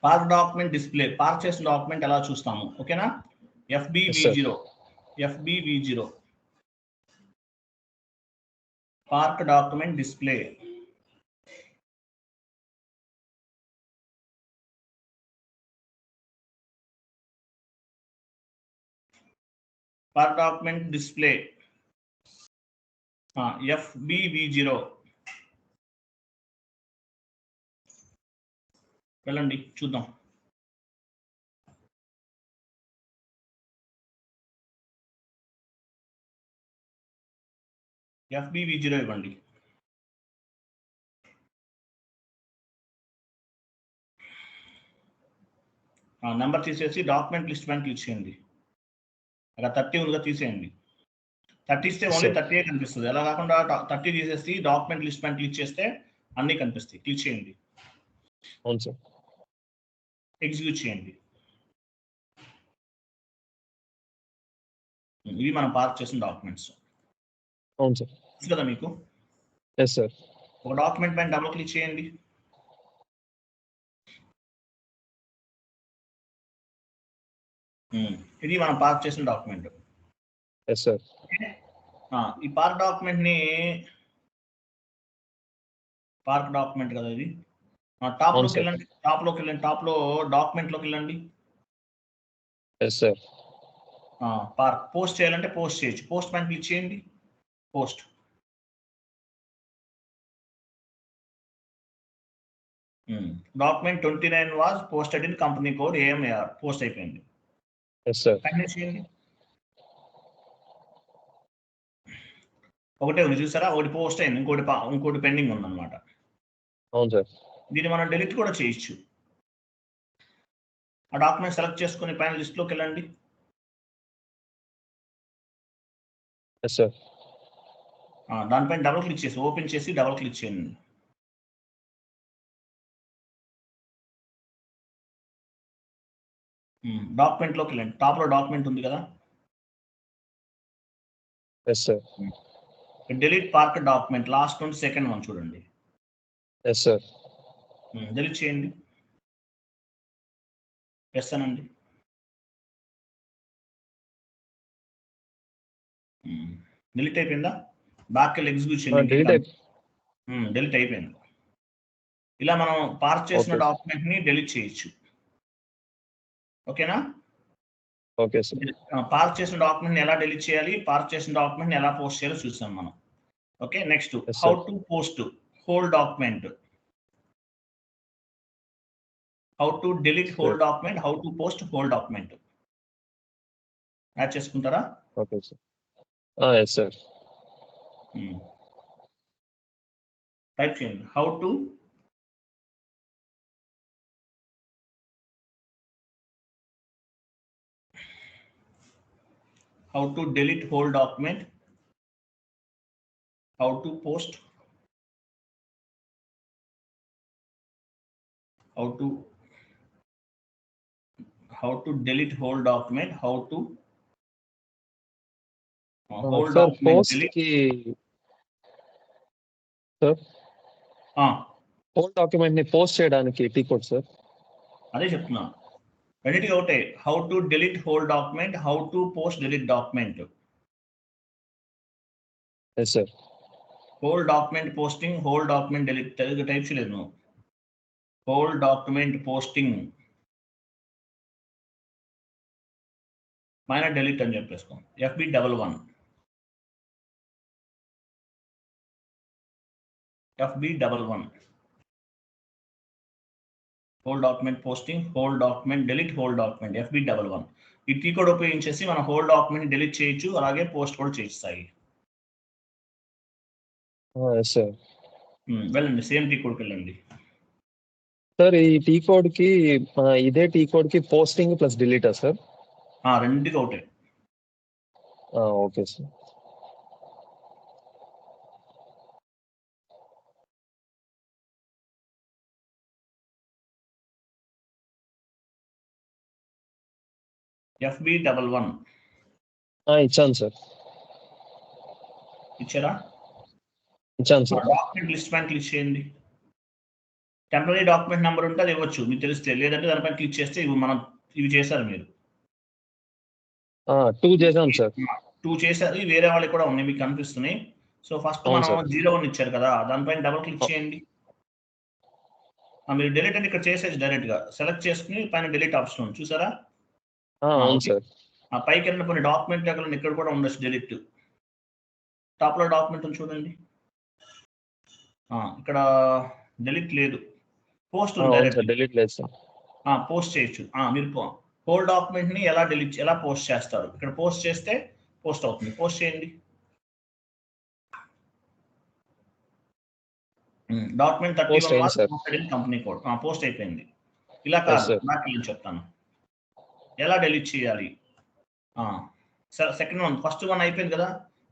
Park document display, park చేసిన document ఎలా చూస్తాము, ఓకేనా. FBV0 park document display. Park document display FBV0 వెళ్ళండి చూద్దాం. FBV0 ఇవ్వండి. నెంబర్ తీసేసి డాక్యుమెంట్ లిస్ట్ పైన క్లిక్ చేయండి. అలా 30 ఉందిగా తీసేయండి. 30 ఇస్తే ఓన్లీ 30 కనిపిస్తుంది. అలా కాకుండా 30 తీసేసి డాక్యుమెంట్ లిస్ట్ పైన క్లిక్ చేస్తే అన్నీ కనిపిస్తాయి. క్లిక్ చేయండి. అవును సార్. ఎగ్జిక్యూట్ చేయండి. ఇవి మనం పార్క్ చేసిన డాక్యుమెంట్స్. అవును సార్. కదా మీకు? Yes sir. ఒక డాక్యుమెంట్ పైన డబుల్ క్లిక్ చేయండి. ఇది మనం పార్క్ చేసిన డాక్యుమెంట్. Yes sir. ఈ పార్క్ డాక్యుమెంట్ ని పార్క్ డాక్యుమెంట్ కదా ఇది. టాప్ లోకి వెళ్ళండి. టాప్ లో డాక్యుమెంట్ లోకి వెళ్ళండి. Yes sir. పార్క్ పోస్ట్ చేయాలంటే పోస్ట్ చేయొచ్చు. పోస్ట్ పైన క్లిక్ చేయండి. Post. Document 29 was posted in company code AMAR. Post అయిపోయింది. Yes sir. కంటిన్యూ చేయండి. ఒకటే ఉంది చూసారా, ఒకటి పోస్ట్ అయింది, ఇంకోటి పెండింగ్ ఉందన్నమాట. అవును సార్. దీన్ని మనం డిలీట్ కూడా చేయొచ్చు. ఆ డాక్యుమెంట్ సెలెక్ట్ చేసుకుని పైన లిస్ట్ లోకి వెళ్ళండి. Yes sir. దానిపైన డబుల్ క్లిక్ చేసి ఓపెన్ చేసి డబుల్ క్లిక్ చేయండి. డాక్యుమెంట్ లోకి వెళ్ళండి. టాప్ లో డాక్యుమెంట్ ఉంది కదా. Yes sir. Delete park document last నుండి సెకండ్ వన్ చూడండి. Yes sir. డిలీట్ చేయండి. ఎస్ అనండి. డిలీట్ అయిపోయిందా? బ్యాక్ వెళ్ళి ఎగ్జిక్యూట్ చేయండి. డిలీట్ అయిపోయింది. ఇలా మనం పార్క్ చేసిన డాక్యుమెంట్ ని డిలీట్ చేయొచ్చు. ఓకేనా? Okay sir. పార్క్ చేసిన డాక్యుమెంట్ ని ఎలా డిలీట్ చేయాలి, పార్క్ చేసిన డాక్యుమెంట్ ని ఎలా పోస్ట్ చేయాలో చూసాం మనం. Okay, next how to post whole document. How to delete whole document, how to post whole document. Add చేసుకుంటారా? Okay sir. Yes sir. Type చేయండి. How to delete whole document, how to post, how to delete whole document, how to whole document post delete. Sir, whole document ని post చేయడానికి T code sir. అదే చెప్తున్నా, రెండింటికి ఒకటే. How to delete whole document, how to post delete document. Yes sir. Whole document posting, whole document delete type చేయలేదు నువ్వు. Whole document posting minor delete అని చెప్పేసుకో. FB11 whole document posting, whole document delete, whole document FB11. ఈ T code ఉపయోగించేసి మనం whole document delete చేయొచ్చు, అలాగే post కూడా చేయొచ్చు. వెళ్ళండి, సేమ్ టీ కోడ్కి వెళ్ళండి. సార్ ఈ టీ కోడ్ కి ఇదే టీ కోడ్ కి పోస్టింగ్ ప్లస్ డిలీటా సార్? రెండింటికి ఒకటే. Okay sir. FB11 ఇచ్చాను సార్. ఇచ్చారా? ఇచ్చాను సార్. డాక్యుమెంట్ లిస్ట్ పైన క్లిక్ చేయండి. టెంపరీ డాక్యుమెంట్ నెంబర్ ఉంటే అది ఇవ్వచ్చు, మీకు తెలిస్తే. లేదంటే దానిపైన క్లిక్ చేస్తే ఇవి చేశారు మీరు. 2 చేసాం సార్. 2 చేశారు. వేరే వాళ్ళకి కూడా ఉన్నాయి, మీకు కనిపిస్తున్నాయి. సో ఫస్ట్ మనం 01 ఇచ్చారు కదా, దానిపైన డబుల్ క్లిక్ చేయండి. మీరు డిలీట్ అని ఇక్కడ చేసేసి డైరెక్ట్ గా సెలెక్ట్ చేసుకుని పైన డిలీట్ ఆప్షన్ ఉంది చూసారా? అవును సార్. పైకి వెళ్ళిన కొన్ని డాక్యుమెంట్ దగ్గర ఇక్కడ కూడా ఉండొచ్చు డిలీట్. టాప్ లో డాక్యుమెంట్ ఉంది చూడండి, ఇక్కడ డిలీట్ లేదు, పోస్ట్ ఉంది డైరెక్ట్. డిలీట్ లేదు సార్. పోస్ట్ చేయొచ్చు. మీరు హోల్ డాక్యుమెంట్ ని ఎలా పోస్ట్ చేస్తారు, ఇక్కడ పోస్ట్ చేస్తే పోస్ట్ అవుతుంది. పోస్ట్ చేయండి. డాక్యుమెంట్ 31 కంపెనీ కోడ్ పోస్ట్ అయిపోయింది. ఇలా కాదు, నాకు నేను చెప్తాను ఎలా డిలీట్ చేయాలి. సెకండ్ వన్, ఫస్ట్ వన్ అయిపోయింది కదా,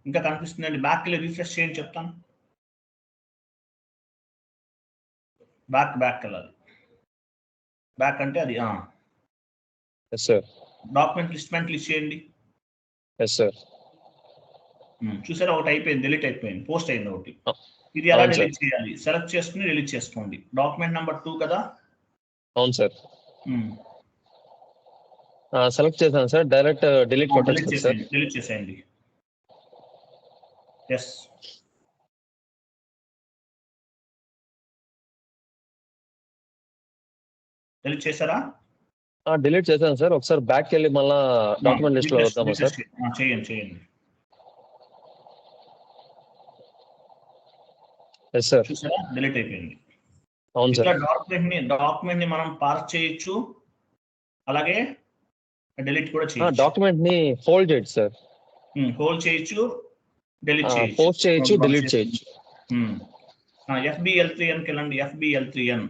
ఇంకా కనిపిస్తుందండి. బ్యాక్ వెళ్ళి రిఫ్రెష్ చేయండి చెప్తాను. బ్యాక్ వెళ్ళాలి. బ్యాక్ అంటే అది డాక్యుమెంట్ లిస్ట్ పైన క్లిక్ చేయండి. చూసారా, ఒకటి అయిపోయింది, డిలీట్ అయిపోయింది, పోస్ట్ అయింది ఒకటి. ఇది ఎలా డిలీట్ చేయాలి, సెలెక్ట్ చేసుకుని డిలీట్ చేసుకోండి. డాక్యుమెంట్ నెంబర్ 2 కదా. అవును సార్. సెలెక్ట్ చేశాను సార్, డైరెక్ట్ డిలీట్ చేసేయండి. డిలీట్ చేసేయండి. ఎస్, డిలీట్ చేశారా? డిలీట్ చేశాను సార్. ఒకసారి బ్యాక్ వెళ్ళి మళ్ళీ డాక్యుమెంట్ లిస్ట్ లో వద్దామా సార్? చేయండి. Yes sir. చూసారా, డిలీట్ అయిపోయింది. అవును సార్. డాక్యుమెంట్ ని మనం పార్క్ చేయొచ్చు, అలాగే డిలీట్ కూడా చేయొచ్చు. డాక్యుమెంట్ ని ఫోల్డ్ చేయొచ్చు సార్. హోల్డ్ చేయొచ్చు, డిలీట్ చేయొచ్చు, పోస్ట్ చేయొచ్చు, డిలీట్ చేయొచ్చు. FBL3N కి వెళ్ళండి. FBL3N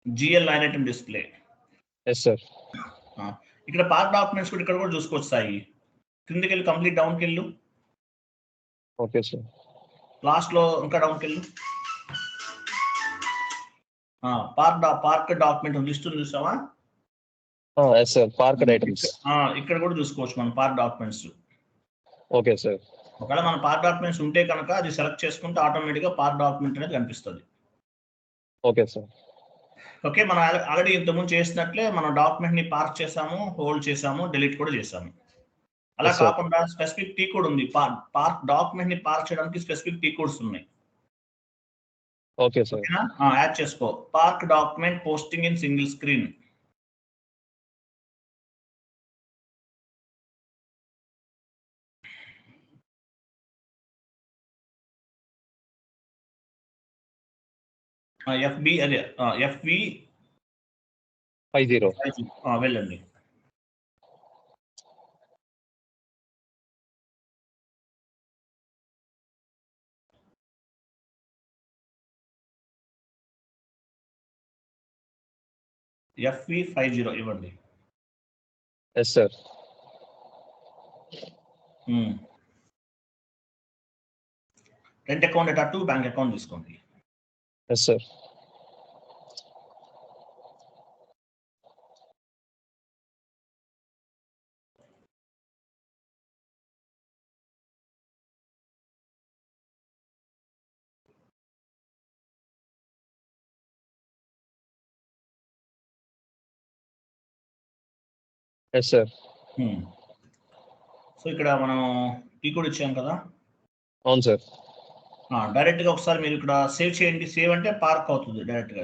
GL line item display. Yes sir. ఇక్కడ పార్క్ డాక్యుమెంట్స్ కూడా ఇక్కడ కూడా చూసుకోవచ్చు సాయి. కిందకి వెళ్ళి కంప్లీట్ డౌన్కి వెళ్ళు. Okay sir. లాస్ట్ లో ఇంకా డౌన్కి వెళ్ళు. పార్క్ డాక్యుమెంట్ లిస్ట్ ఉంది చూసావా? Yes sir, park items. ఇక్కడ కూడా చూసుకోవచ్చు మనం పార్క్ డాక్యుమెంట్స్. Okay sir. ఒకవేళ మన పార్క్ డాక్యుమెంట్స్ ఉంటే కనుక అది సెలెక్ట్ చేసుకుంటే ఆటోమేటిక్ గా పార్క్ డాక్యుమెంట్ అనేది కనిపిస్తుంది. Okay sir. ఓకే, మనం ఆల్రెడీ ఇంతకుముందు చేసినట్లే మనం డాక్యుమెంట్ ని పార్క్ చేసాము, హోల్డ్ చేసాము, డిలీట్ కూడా చేసాము. అలా కాకుండా స్పెసిఫిక్ టీ కోడ్ ఉంది. పార్క్ డాక్యుమెంట్ ని పార్క్ చేయడానికి స్పెసిఫిక్ టీ కోడ్స్ ఉన్నాయి. Okay sir. యాడ్ చేసుకో. Park document posting in single screen. FB50 వెళ్ళండి. FB50 ఇవ్వండి. Yes sir. రెంట్ అకౌంట్ అటు బ్యాంక్ అకౌంట్ తీసుకోండి. Yes sir. Yes sir. So ఇక్కడ మనం టీ కోడ్ ఇచ్చాం కదా. అవును సార్. డైరెక్ట్ గా ఒకసారి మీరు ఇక్కడ సేవ్ చేయండి. సేవ్ అంటే పార్క్ అవుతుంది డైరెక్ట్ గా.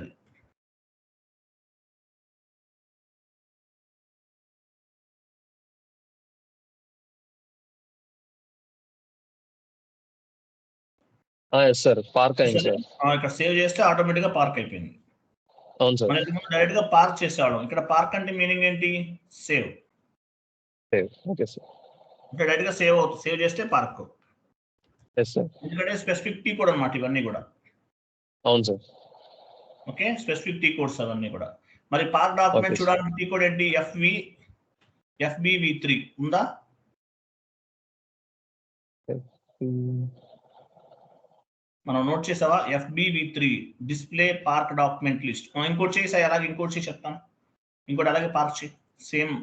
ఎస్ సార్, పార్క్ అయింది సార్. ఇక్కడ సేవ్ చేస్తే ఆటోమేటిక్ గా పార్క్ అయిపోయింది. అవును సార్. డైరెక్ట్ గా పార్క్ చేసేవాళ్ళం. ఇక్కడ పార్క్ అంటే మీనింగ్ ఏంటి? సేవ్. Okay sir. ఇక్కడ డైరెక్ట్ గా సేవ్ అవుతుంది. సేవ్ చేస్తే పార్క్. Yes sir. ఎందుకంటే స్పెసిఫిక్ టీ కోడ్ అన్నమాట ఇవన్నీ కూడా. అవును sir. Okay, specific T codes అవన్నీ కూడా. మరి పార్క్ డాక్యుమెంట్ చూడాలంటే టీ కోడ్ ఏంటి? FBV3 ఉందా? మనం నోట్ చేసావా? FBV3 display park document list. ఇంకోటి చేసా, అలాగే ఇంకోటి చేసి చెప్తాను. ఇంకోటి అలాగే పార్క్ చేయి సేమ్.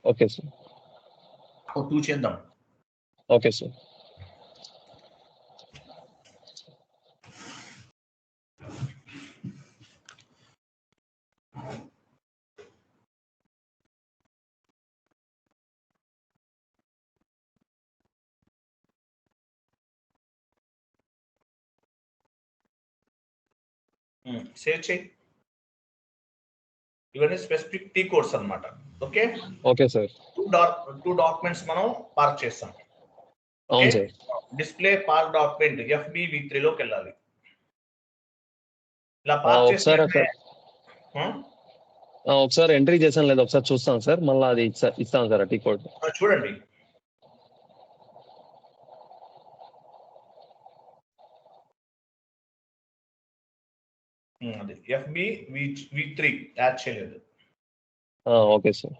Okay sir. 2 చేద్దాం. Okay sir. సేవ్ చేయి. ఇవన్నీ స్పెసిఫిక్ టీ కోడ్స్ అన్నమాట. Okay okay sir. Two documents మనం పార్క్ చేస్తాం. అవును sir. Display park document FBV3 లోకి వెళ్ళాలి. ఇలా పార్క్ ఒకసారి చేస్తే ఒకసారి ఎంట్రీ చేశాను లేదా ఒకసారి చూస్తాను సార్, మళ్ళీ అది ఇస్తాను సార్ ఆ టీ కోడ్. చూడండి. అది FBV3 యాడ్ చేయలేదు. Okay sir.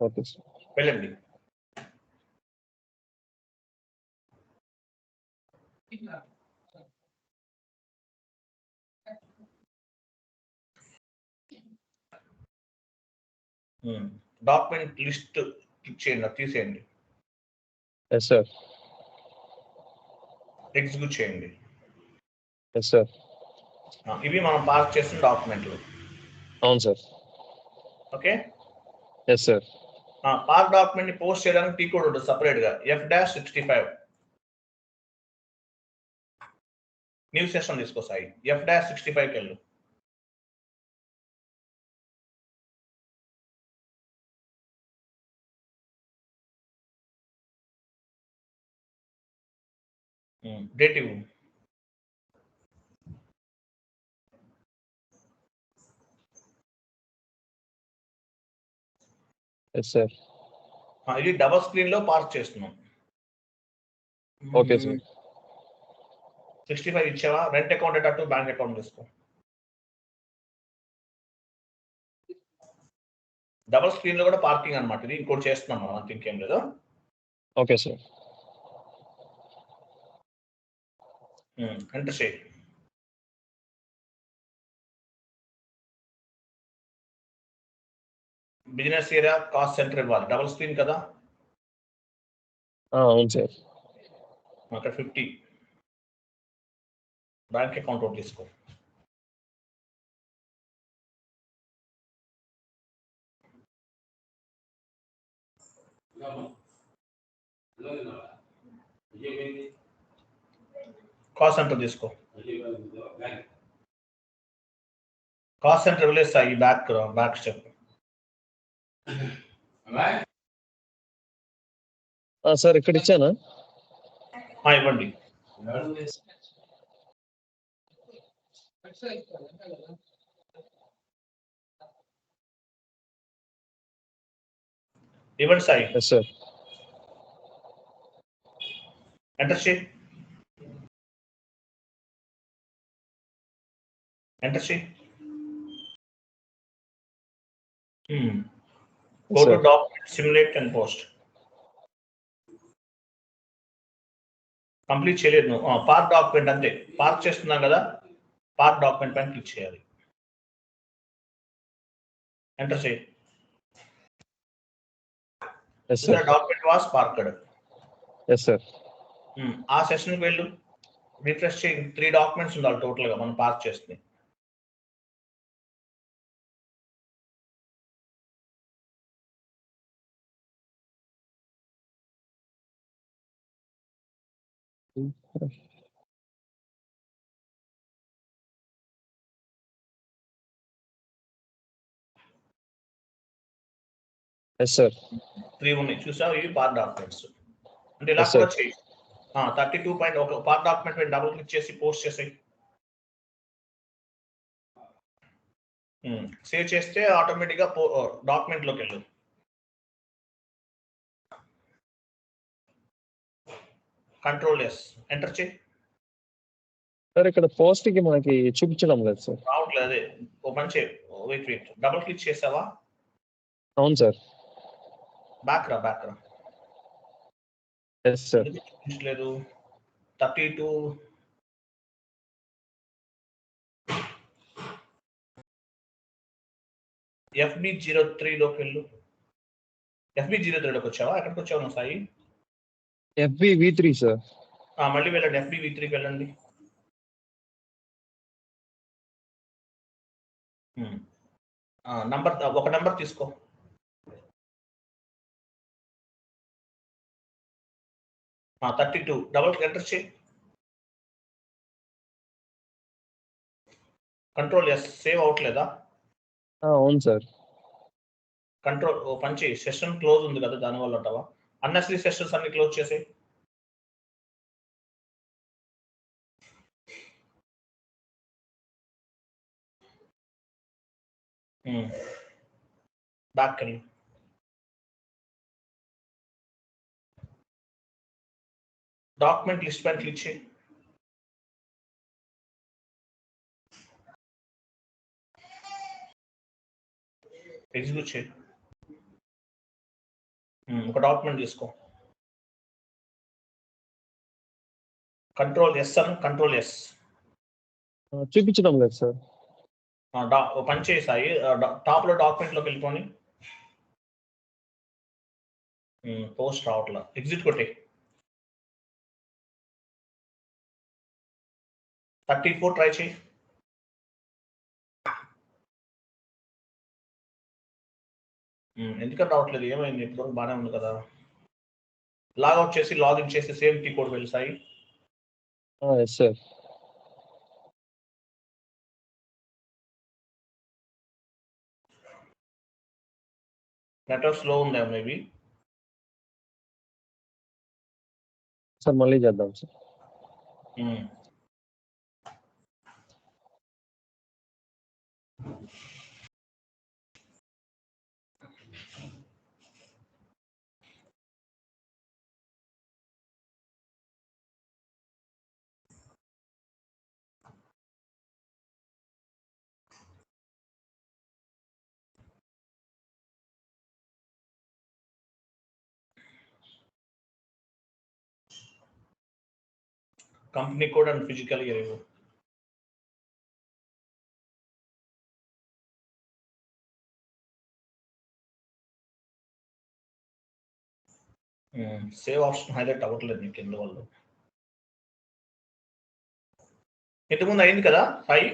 Okay sir. వెళ్ళండి. డాక్యుమెంట్ లిస్ట్ క్లిక్ చేయండి, తీసేయండి. Yes sir. ఎగ్జిక్యూట్ చేయండి. Yes sir. ఇవి మనం పార్క్ చేసిన డాక్యుమెంట్లు. అవును sir. Okay. Yes sir. Park document ని పోస్ట్ చేయడానికి టీ కోడ్ ఉంటుంది సపరేట్ గా, F-65. న్యూ సెషన్ తీసుకో సాయి, F-65కి వెళ్ళు. డేట్ ఇవ్వు. Yes sir. ఇది డబల్ స్క్రీన్ లో పార్క్ చేస్తున్నాం. Okay sir. 65 ఇచ్చావా? రెంట్ అకౌంట్ అటు బ్యాంక్ అకౌంట్ తీసుకో. డబల్ స్క్రీన్ లో కూడా పార్కింగ్ అన్నమాట. ఇది ఇంకోటి చేస్తున్నాం మనం, అంత ఇంకేం లేదు. Okay sir. ఎంటర్ చేయి. బిజినెస్ ఏరియా కాస్ట్ సెంటర్ ఇవ్వాలి, డబల్ స్క్రీన్ కదా. అవును సార్. అక్కడ 50 బ్యాంక్ అకౌంట్ ఒకటి తీసుకో. కాస్ట్ సెంటర్ తీసుకో. కాస్ట్ సెంటర్ వెళ్ళేస్తా. ఈ బ్యాక్ స్టెప్ సార్ ఇక్కడ ఇచ్చానా? ఇవ్వండి. ఇవ్వండి సాయి. Yes sir. ఎంటర్ చేయి. ఎంటర్ చేయి. Go to document, simulate and post. Complete చేయలేదు నువ్వు. పార్క్ డాక్యుమెంట్ అంతే, పార్క్ చేస్తున్నాం కదా, పార్క్ డాక్యుమెంట్ పైన క్లిక్ చేయాలి. ఎంటర్ చేయి. Document was parked. Yes sir. ఆ సెషన్కి వెళ్ళు, రిఫ్రెష్ చేయి. 3 డాక్యుమెంట్స్ ఉండాలి టోటల్ గా మనం పార్క్ చేస్తుంది. Yes sir. 3 ఉన్నాయి చూసావు, ఇవి పార్క్ డాక్యుమెంట్స్. అంటే ఇలా కూడా చేయి. 32.1 పార్క్ డాక్యుమెంట్ పైన డబుల్ క్లిక్ చేసి పోస్ట్ చేసేయి. సేవ్ చేస్తే ఆటోమేటిక్ గా డాక్యుమెంట్ లోకి వెళ్ళు. Ctrl+S ఎంటర్ చేయి. సార్ ఇక్కడ పోస్ట్ కి మనకి చూపించడం లేదు సార్. రావట్లేదు. అదే ఓ పని చేయి, వెయిట్ డబుల్ క్లిక్ చేసావా? అవును సార్. బ్యాక్ రా. Yes sir. లేదు 32 FB03 లోకి వెళ్ళు. FB03 లోకి వచ్చావా? ఎక్కడికి వచ్చావు నువ్వు సాయి? FBV3 sir. మళ్ళీ వెళ్ళండి, FBV3కి వెళ్ళండి. ఒక నంబర్ తీసుకో. ఆ 32 డబుల్ ఎంటర్ చేయి. కంట్రోల్ ఎస్ సేవ్ అవట్లేదా? అవును సార్. కంట్రోల్ పంచి సెషన్ క్లోజ్ ఉంది కదా దానివల్ల అంటావా? అన్నెసరీ సెషన్స్ అన్ని క్లోజ్ చేసేయి. బ్యాక్ వెళ్ళి డాక్యుమెంట్ లిస్ట్ పైన క్లిక్ చేయి. ఎగ్జిక్యూట్ చేయి. ఒక డాక్యుమెంట్ తీసుకో. కంట్రోల్ ఎస్ అని కంట్రోల్ ఎస్. చూపించడం లేదు సార్. పని చేసాయి టాప్ లో డాక్యుమెంట్ లోకి వెళ్ళిపోని పోస్ట్ రావట్లా. ఎగ్జిట్ కొట్టే. 34 ట్రై చేయి. ఎందుకంటే రావట్లేదు? ఏమైంది? ఇప్పుడు బాగానే ఉంది కదా. లాగౌట్ చేసి లాగిన్ చేసి సేమ్ టీ కోడ్ వెళ్తాయి. Yes sir. నెట్వర్క్ స్లో ఉందా మేబీ? సార్ మళ్ళీ చేద్దాం sir. Company code and physical year. Save option highlight అవ్వట్లేదు నీకు ఎందువల్ల? ఇంతకుముందు అయింది కదా సాయి?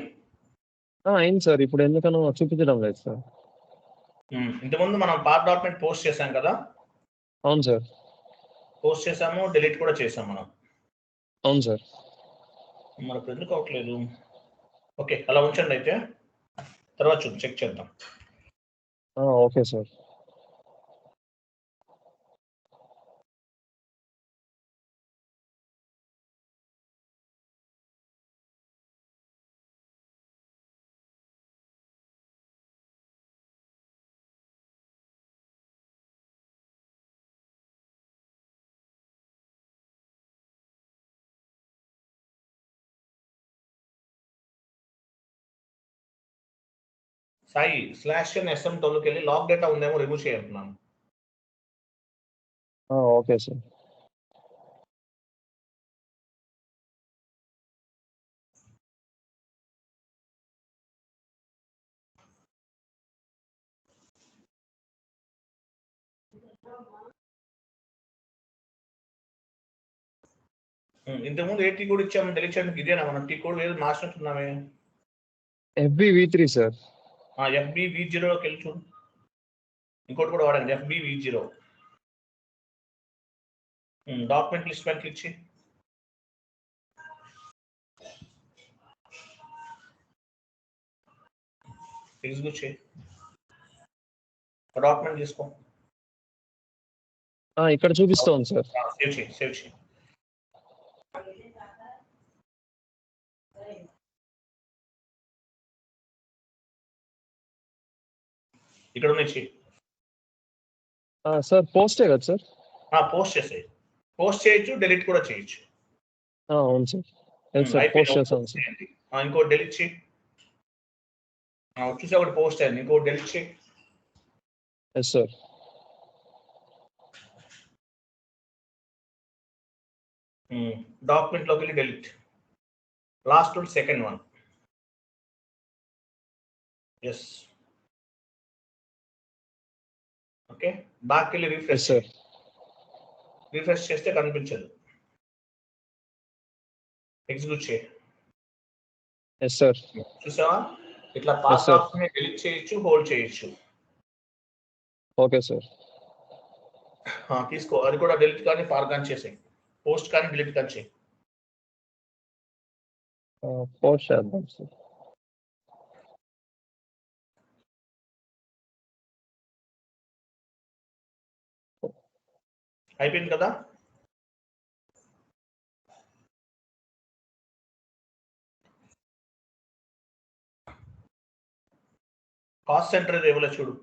అయింది సార్. ఇప్పుడు ఎందుకనో చూపించడం లేదు సార్. ఇంతకుముందు మనం పార్ట్ డాక్యుమెంట్ పోస్ట్ చేశాం కదా? అవును సార్. పోస్ట్ చేసాము, డిలీట్ కూడా చేసాం మనం. అవును సార్. మరి ఇప్పుడు ఎందుకు అవ్వట్లేదు? ఓకే అలా ఉంచండి అయితే, తర్వాత చూద్దాం, చెక్ చేద్దాం. Okay sir. సాయి /SM12కి వెళ్ళి లాగ్ డేటా ఉందేమో రిమూవ్ చేయంటున్నాను. Okay sir. ఇంతకుముందు ఏ టీ కోడ్ ఇచ్చాము డిలీట్ చేయడానికి? ఇదేనా మనం టీ కోడ్ ఏదో మార్చినట్టున్నామే? FBV3 sir. FBV0లోకి వెళ్ళి చూడు. ఇంకోటి కూడా వాడండి, FBV0. డాక్యుమెంట్ లిస్ట్ పైన క్లిక్ చేయి. ఎగ్జిక్యూట్ చేయి. డాక్యుమెంట్ తీసుకో. ఇక్కడ చూపిస్తోంది సార్. సేవ్ చేయి. ఇక్కడ ఉన్నాయి చేయి. సార్ పోస్టే కదా సార్? పోస్ట్ చేసేయి. పోస్ట్ చేయొచ్చు, డిలీట్ కూడా చేయొచ్చు. అవును సార్. పోస్ట్ చేస్తాను సార్. ఇంకోటి డిలీట్ చేయి. చూసా ఒకటి పోస్ట్ అయింది, ఇంకోటి డిలీట్ చేయి. Yes sir. డాక్యుమెంట్ లోకి వెళ్ళి delete. Last second one. Yes. Okay back వెళ్ళి రిఫ్రెష్. రిఫ్రెష్ చేస్తే కనిపించదు. ఎగ్జిక్యూట్ చేయి. Yes sir. చూసావా? ఇట్లా పాస్ ఆప్షన్ డిలీట్ చేయొచ్చు, హోల్డ్ చేయొచ్చు. Okay sir. తీసుకో, అది కూడా డిలీట్ కానీ ఫార్ కానీ చేసేయి. పోస్ట్ కానీ డిలీట్ కానీ చేయి. పోస్ట్ చేద్దాం సార్. అయిపోయింది కదా. కాస్ట్ సెంటర్ ఇవ్వలే చూడు,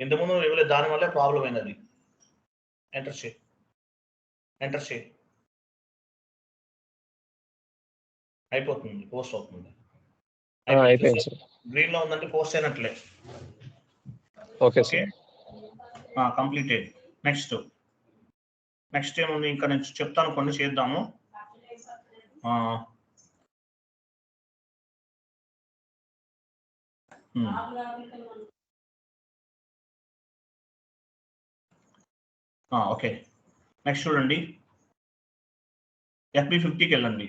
ఇంతకుముందు ఇవ్వలేదు, దానివల్లే ప్రాబ్లం అయినది. ఎంటర్ చేయి, ఎంటర్ చేయి, అయిపోతుంది, పోస్ట్ అవుతుంది. అయిపోయింది సార్. గ్రీన్ లో ఉందంటే పోస్ట్ అయినట్లే. Okay sir, completed. నెక్స్ట్ ఏముంది, ఇంకా నేను చెప్తాను, కొన్ని చేద్దాము. ఓకే, నెక్స్ట్ చూడండి, FB50కి వెళ్ళండి.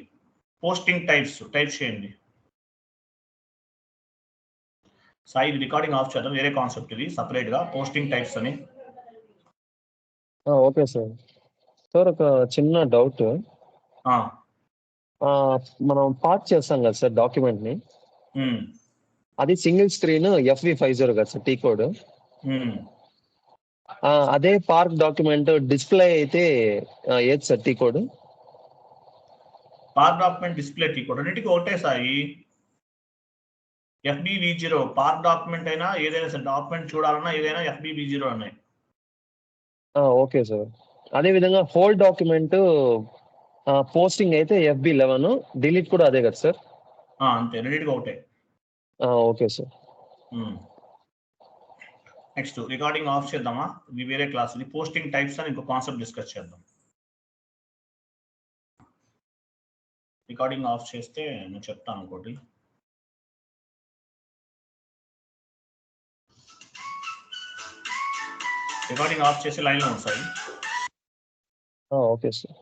పోస్టింగ్ టైప్ చేయండి. సాయి ఇది రికార్డింగ్ ఆఫ్ చేద్దాం, వేరే కాన్సెప్ట్ ఇది సపరేట్ గా, పోస్టింగ్ టైప్స్ అని. Okay sir. సార్ ఒక చిన్న డౌట్, మనం పార్ట్ చేస్తాం కదా సార్ డాక్యుమెంట్ ని, అది సింగిల్ స్క్రీన్ FB50 కదా సార్ టీ కోడ్. అదే పార్క్ డాక్యుమెంట్ డిస్ప్లే అయితే ఏది sir T code? Park document display T code రెండింటికి ఒకటే సాయి. FBV0 పార్క్ డాక్యుమెంట్ అయినా ఏదైనా సార్, డాక్యుమెంట్ చూడాలన్నా ఏదైనా FBV0 అన్నాయి. Okay sir. అదే విధంగా హోల్ డాక్యుమెంట్ పోస్టింగ్ అయితే FB11, డిలీట్ కూడా అదే కదా సార్? అంతే, రెండింటికి ఒకటే. Okay sir. Next recording of చేద్దామా, ఇది వేరే క్లాస్, ఇది పోస్టింగ్ టైప్స్ అని ఇంకో కాన్సెప్ట్ డిస్కస్ చేద్దాం. రికార్డింగ్ ఆఫ్ చేస్తే నేను చెప్తాను ఇంకోటి. రికార్డింగ్ ఆఫ్ చేసి లైన్లో ఉంటాయి. Okay sir.